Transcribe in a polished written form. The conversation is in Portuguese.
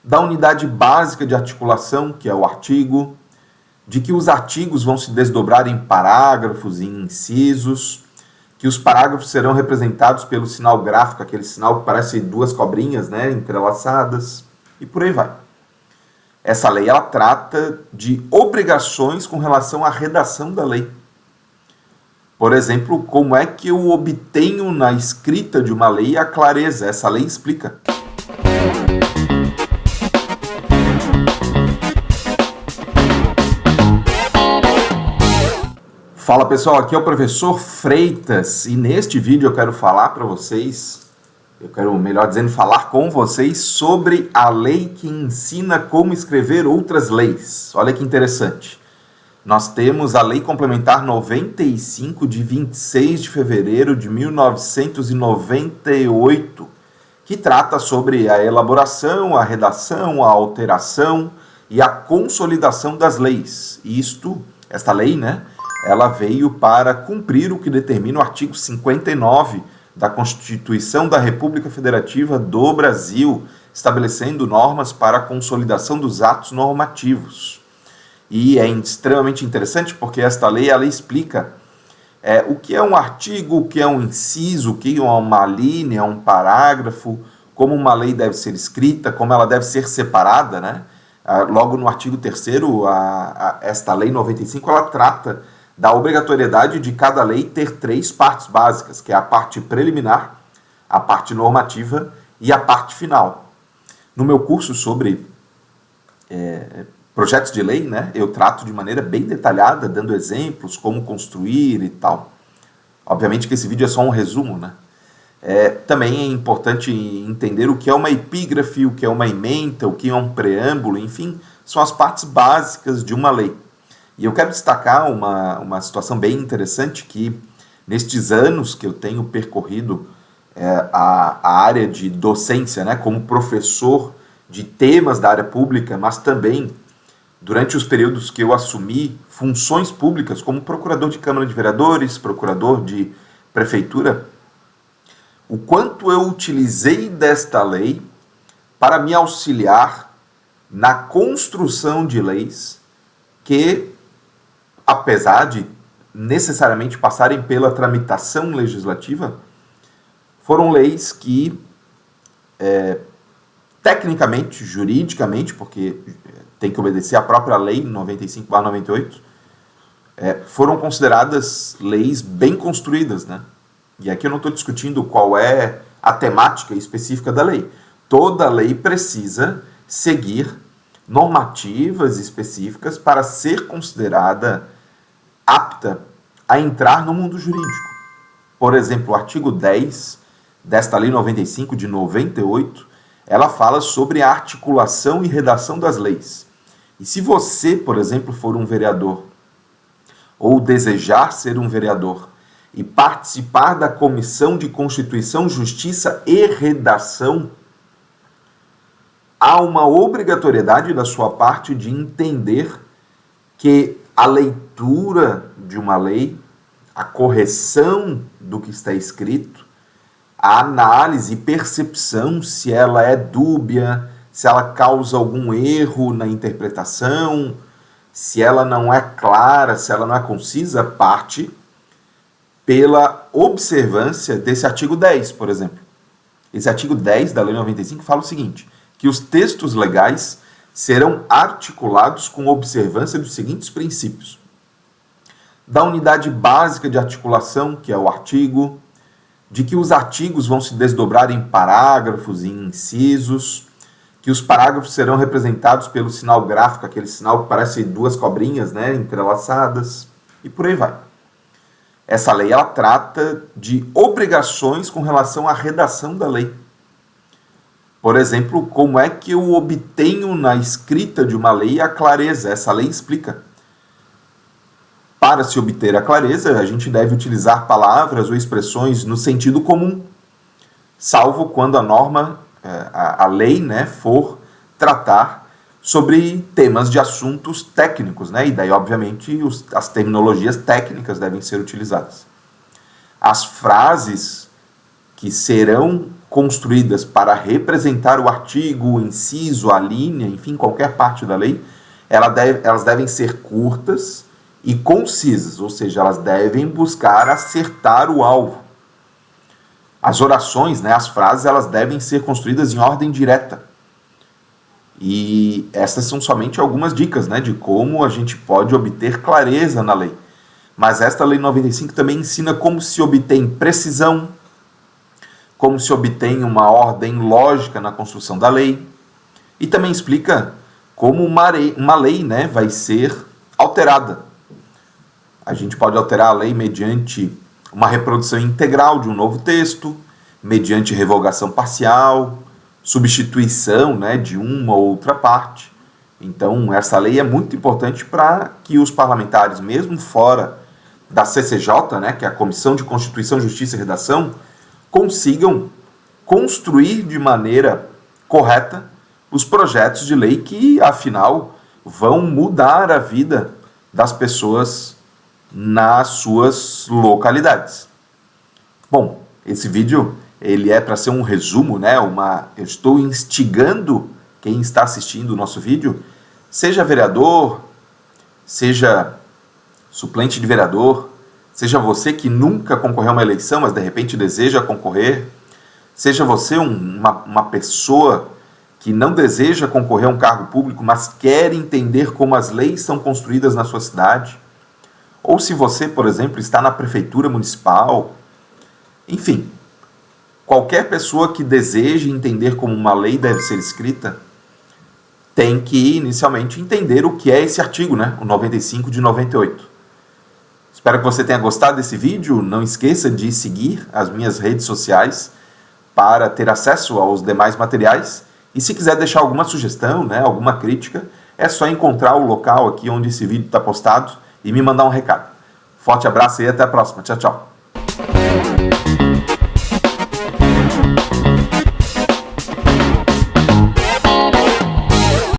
da unidade básica de articulação, que é o artigo, de que os artigos vão se desdobrar em parágrafos e incisos, que os parágrafos serão representados pelo sinal gráfico, aquele sinal que parece duas cobrinhas, né, entrelaçadas, e por aí vai. Essa lei ela trata de obrigações com relação à redação da lei. Por exemplo, como é que eu obtenho na escrita de uma lei a clareza? Essa lei explica. Fala pessoal, aqui é o professor Freitas e neste vídeo eu quero falar para vocês, falar com vocês sobre a lei que ensina como escrever outras leis. Olha que interessante. Nós temos a Lei Complementar 95 de 26 de fevereiro de 1998, que trata sobre a elaboração, a redação, a alteração e a consolidação das leis. Esta lei, ela veio para cumprir o que determina o artigo 59 da Constituição da República Federativa do Brasil, estabelecendo normas para a consolidação dos atos normativos. E é extremamente interessante porque esta lei ela explica o que é um artigo, o que é um inciso, o que é uma linha, um parágrafo, como uma lei deve ser escrita, como ela deve ser separada, Logo no artigo 3º, esta lei 95, ela trata da obrigatoriedade de cada lei ter 3 partes básicas, que é a parte preliminar, a parte normativa e a parte final. No meu curso sobre projetos de lei, eu trato de maneira bem detalhada, dando exemplos, como construir e tal. Obviamente que esse vídeo é só um resumo, Também é importante entender o que é uma epígrafe, o que é uma ementa, o que é um preâmbulo, enfim, são as partes básicas de uma lei. E eu quero destacar uma situação bem interessante que, nestes anos que eu tenho percorrido a área de docência, como professor de temas da área pública, mas também durante os períodos que eu assumi funções públicas, como procurador de Câmara de Vereadores, procurador de Prefeitura, o quanto eu utilizei desta lei para me auxiliar na construção de leis que, apesar de necessariamente passarem pela tramitação legislativa, foram leis que, tecnicamente, juridicamente, porque tem que obedecer à própria lei 95/98, foram consideradas leis bem construídas, E aqui eu não estou discutindo qual é a temática específica da lei. Toda lei precisa seguir normativas específicas para ser considerada apta a entrar no mundo jurídico. Por exemplo, o artigo 10 desta lei 95 de 98, ela fala sobre a articulação e redação das leis. E se você, por exemplo, for um vereador, ou desejar ser um vereador, e participar da Comissão de Constituição, Justiça e Redação, há uma obrigatoriedade da sua parte de entender que a leitura de uma lei, a correção do que está escrito, a análise e percepção se ela é dúbia, se ela causa algum erro na interpretação, se ela não é clara, se ela não é concisa, parte pela observância desse artigo 10, por exemplo. Esse artigo 10 da Lei 95 fala o seguinte, que os textos legais serão articulados com observância dos seguintes princípios: da unidade básica de articulação, que é o artigo, de que os artigos vão se desdobrar em parágrafos e incisos, que os parágrafos serão representados pelo sinal gráfico, aquele sinal que parece duas cobrinhas, entrelaçadas, e por aí vai. Essa lei ela trata de obrigações com relação à redação da lei. Por exemplo, como é que eu obtenho na escrita de uma lei a clareza? Essa lei explica. Para se obter a clareza, a gente deve utilizar palavras ou expressões no sentido comum, salvo quando a norma, a lei, for tratar sobre temas de assuntos técnicos, e daí, obviamente, as terminologias técnicas devem ser utilizadas. As frases que serão construídas para representar o artigo, o inciso, a linha, enfim, qualquer parte da lei, elas devem ser curtas e concisas, ou seja, elas devem buscar acertar o alvo. As orações, né, as frases, elas devem ser construídas em ordem direta. E essas são somente algumas dicas, né, de como a gente pode obter clareza na lei. Mas esta Lei 95 também ensina como se obtém precisão, como se obtém uma ordem lógica na construção da lei, e também explica como uma lei, né, vai ser alterada. A gente pode alterar a lei mediante uma reprodução integral de um novo texto, mediante revogação parcial, substituição, né, de uma ou outra parte. Então, essa lei é muito importante para que os parlamentares, mesmo fora da CCJ, né, que é a Comissão de Constituição, Justiça e Redação, consigam construir de maneira correta os projetos de lei que, afinal, vão mudar a vida das pessoas nas suas localidades. Bom, esse vídeo ele é para ser um resumo, né? Eu estou instigando quem está assistindo o nosso vídeo, seja vereador, seja suplente de vereador, seja você que nunca concorreu a uma eleição, mas de repente deseja concorrer, seja você uma pessoa que não deseja concorrer a um cargo público, mas quer entender como as leis são construídas na sua cidade, ou se você, por exemplo, está na prefeitura municipal, enfim, qualquer pessoa que deseje entender como uma lei deve ser escrita, tem que inicialmente entender o que é esse artigo, né? O 95 de 98. Espero que você tenha gostado desse vídeo. Não esqueça de seguir as minhas redes sociais para ter acesso aos demais materiais. E se quiser deixar alguma sugestão, né, alguma crítica, é só encontrar o local aqui onde esse vídeo está postado e me mandar um recado. Forte abraço e até a próxima. Tchau, tchau.